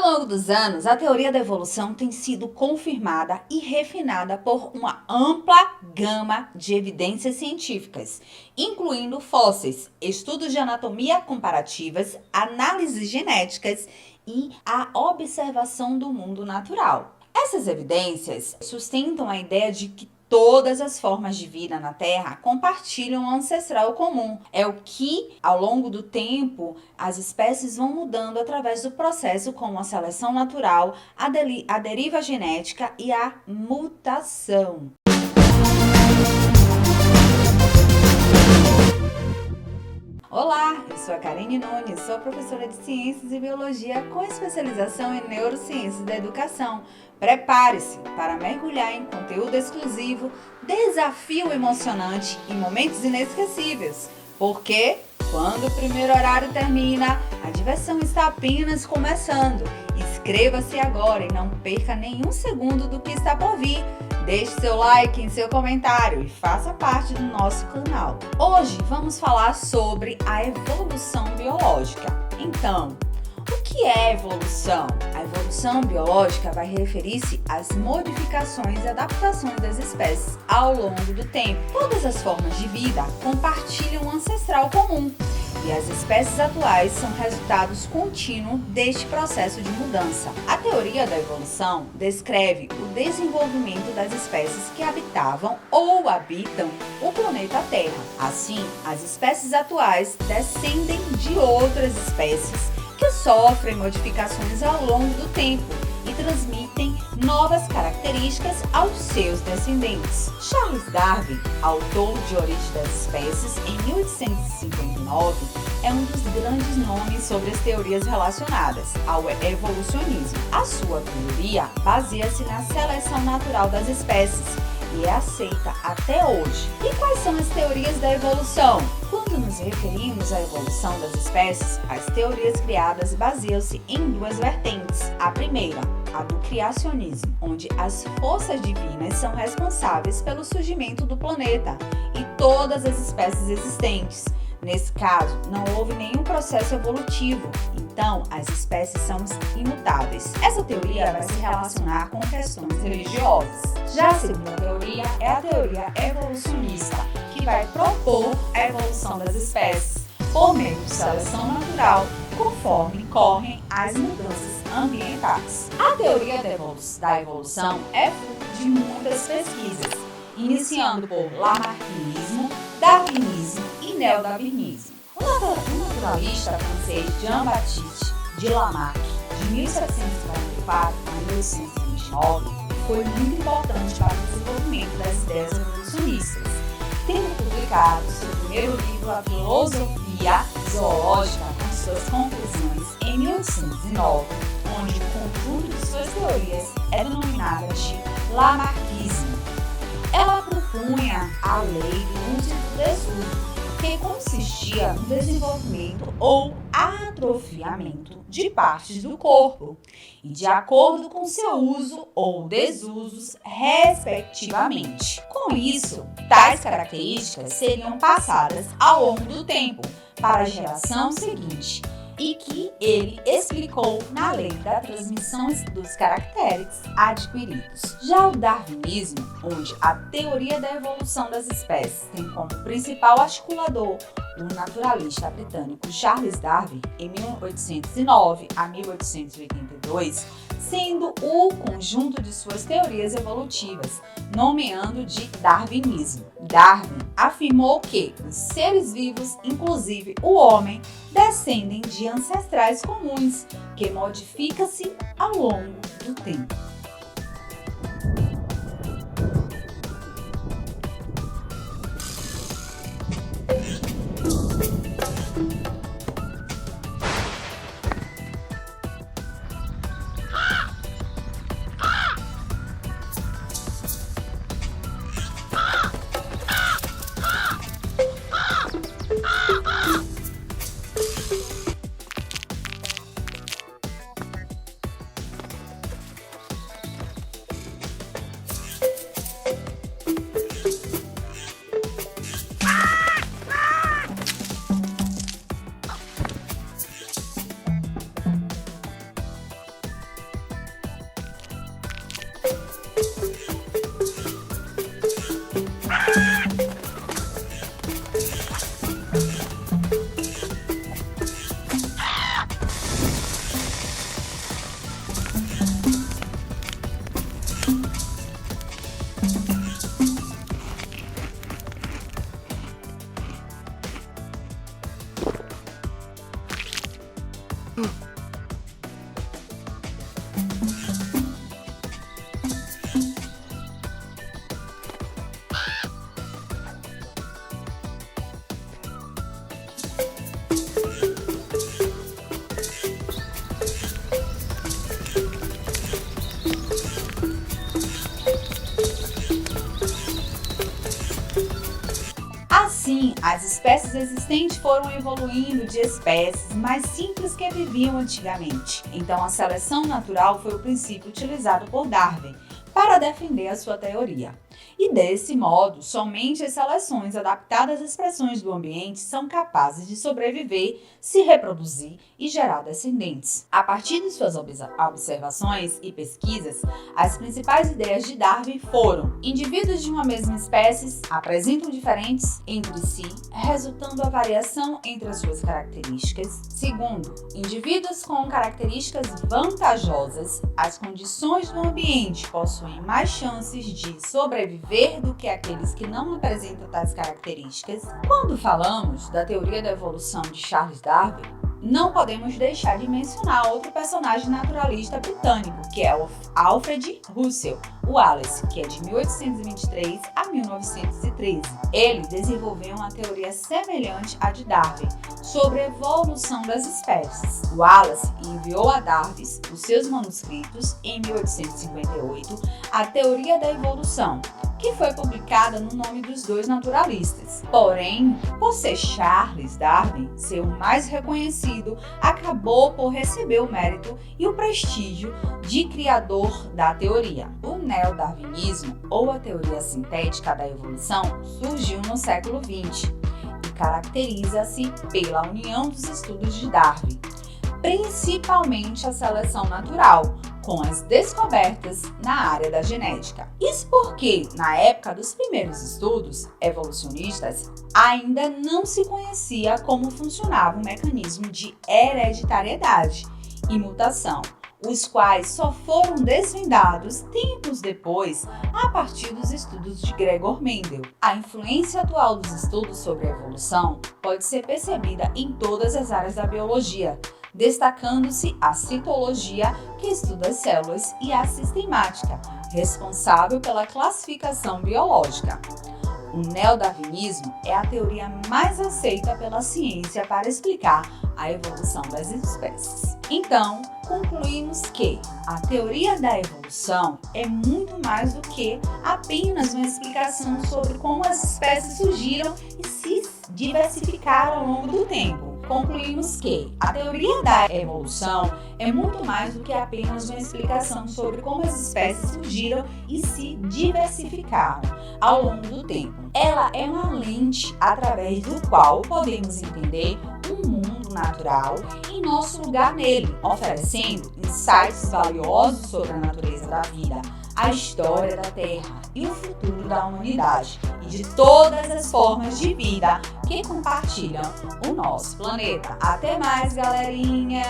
longo dos anos, a teoria da evolução tem sido confirmada e refinada por uma ampla gama de evidências científicas, incluindo fósseis, estudos de anatomia comparativas, análises genéticas e a observação do mundo natural. Essas evidências sustentam a ideia de que todas as formas de vida na Terra compartilham um ancestral comum. É o que, ao longo do tempo, as espécies vão mudando através do processo como a seleção natural, a deriva genética e a mutação. Olá, eu sou a Karine Nunes, sou professora de Ciências e Biologia com especialização em Neurociências da Educação. Prepare-se para mergulhar em conteúdo exclusivo, desafio emocionante e momentos inesquecíveis. Porque quando o primeiro horário termina, a diversão está apenas começando. Inscreva-se agora e não perca nenhum segundo do que está por vir. Deixe seu like em seu comentário e faça parte do nosso canal. Hoje vamos falar sobre a evolução biológica. Então, o que é evolução? A evolução biológica vai referir-se às modificações e adaptações das espécies ao longo do tempo. Todas as formas de vida compartilham um ancestral comum. E as espécies atuais são resultados contínuos deste processo de mudança. A teoria da evolução descreve o desenvolvimento das espécies que habitavam ou habitam o planeta Terra. Assim, as espécies atuais descendem de outras espécies que sofrem modificações ao longo do tempo e transmitem novas características aos seus descendentes. Charles Darwin, autor de Origem das Espécies, em 1859, é um dos grandes nomes sobre as teorias relacionadas ao evolucionismo. A sua teoria baseia-se na seleção natural das espécies e é aceita até hoje. E quais são as teorias da evolução? Quando nos referimos à evolução das espécies, as teorias criadas baseiam-se em duas vertentes. A primeira, a do criacionismo, onde as forças divinas são responsáveis pelo surgimento do planeta e todas as espécies existentes. Nesse caso, não houve nenhum processo evolutivo, então as espécies são imutáveis. Essa teoria vai se relacionar com questões religiosas. Já a segunda teoria é a teoria evolucionista, que vai propor a evolução das espécies por meio de seleção natural, conforme correm as mudanças ambientais. A teoria da evolução é fruto de muitas pesquisas, iniciando por Lamarckianismo, Darwinismo e Neodarwinismo. O naturalista francês Jean-Baptiste de Lamarck, de 1744 a 1829, foi muito importante para o desenvolvimento das ideias evolucionistas, tendo publicado seu primeiro livro, A Filosofia Zoológica, com suas conclusões em 1809, onde o conjunto de suas teorias é denominada de Lamarckismo. Ela propunha a lei do múltiplo desuso, que consistia no desenvolvimento ou atrofiamento de partes do corpo, e de acordo com seu uso ou desusos, respectivamente. Com isso, tais características seriam passadas ao longo do tempo para a geração seguinte, e que ele explicou na lei da transmissão dos caracteres adquiridos. Já o darwinismo, onde a teoria da evolução das espécies tem como principal articulador o naturalista britânico Charles Darwin, em 1809 a 1882, sendo o conjunto de suas teorias evolutivas, nomeando de darwinismo. Darwin afirmou que os seres vivos, inclusive o homem, descendem de ancestrais comuns, que modificam-se ao longo do tempo. As espécies existentes foram evoluindo de espécies mais simples que viviam antigamente. Então, a seleção natural foi o princípio utilizado por Darwin para defender a sua teoria. E desse modo, somente as seleções adaptadas às pressões do ambiente são capazes de sobreviver, se reproduzir e gerar descendentes. A partir de suas observações e pesquisas, as principais ideias de Darwin foram: indivíduos de uma mesma espécie apresentam diferentes entre si, resultando a variação entre as suas características. Segundo, indivíduos com características vantajosas, as condições do ambiente possuem mais chances de sobreviver do que aqueles que não apresentam tais características. Quando falamos da teoria da evolução de Charles Darwin, não podemos deixar de mencionar outro personagem naturalista britânico, que é o Alfred Russel Wallace, que é de 1823 a 1913. Ele desenvolveu uma teoria semelhante à de Darwin sobre a evolução das espécies. Wallace enviou a Darwin os seus manuscritos em 1858, a Teoria da Evolução, que foi publicada no nome dos dois naturalistas. Porém, por ser Charles Darwin ser o mais reconhecido, acabou por receber o mérito e o prestígio de criador da teoria. O neodarwinismo, ou a teoria sintética da evolução, surgiu no século XX e caracteriza-se pela união dos estudos de Darwin, principalmente a seleção natural, com as descobertas na área da genética. Isso porque, na época dos primeiros estudos evolucionistas, ainda não se conhecia como funcionava o mecanismo de hereditariedade e mutação, os quais só foram desvendados tempos depois a partir dos estudos de Gregor Mendel. A influência atual dos estudos sobre a evolução pode ser percebida em todas as áreas da biologia, destacando-se a citologia, que estuda as células, e a sistemática, responsável pela classificação biológica. O neodarwinismo é a teoria mais aceita pela ciência para explicar a evolução das espécies. Então, concluímos que a teoria da evolução é muito mais do que apenas uma explicação sobre como as espécies surgiram e se diversificaram ao longo do tempo. Concluímos que a teoria da evolução é muito mais do que apenas uma explicação sobre como as espécies surgiram e se diversificaram ao longo do tempo. Ela é uma lente através do qual podemos entender um mundo natural e nosso lugar nele, oferecendo insights valiosos sobre a natureza da vida, a história da Terra e o futuro da humanidade e de todas as formas de vida que compartilham o nosso planeta. Até mais, galerinha!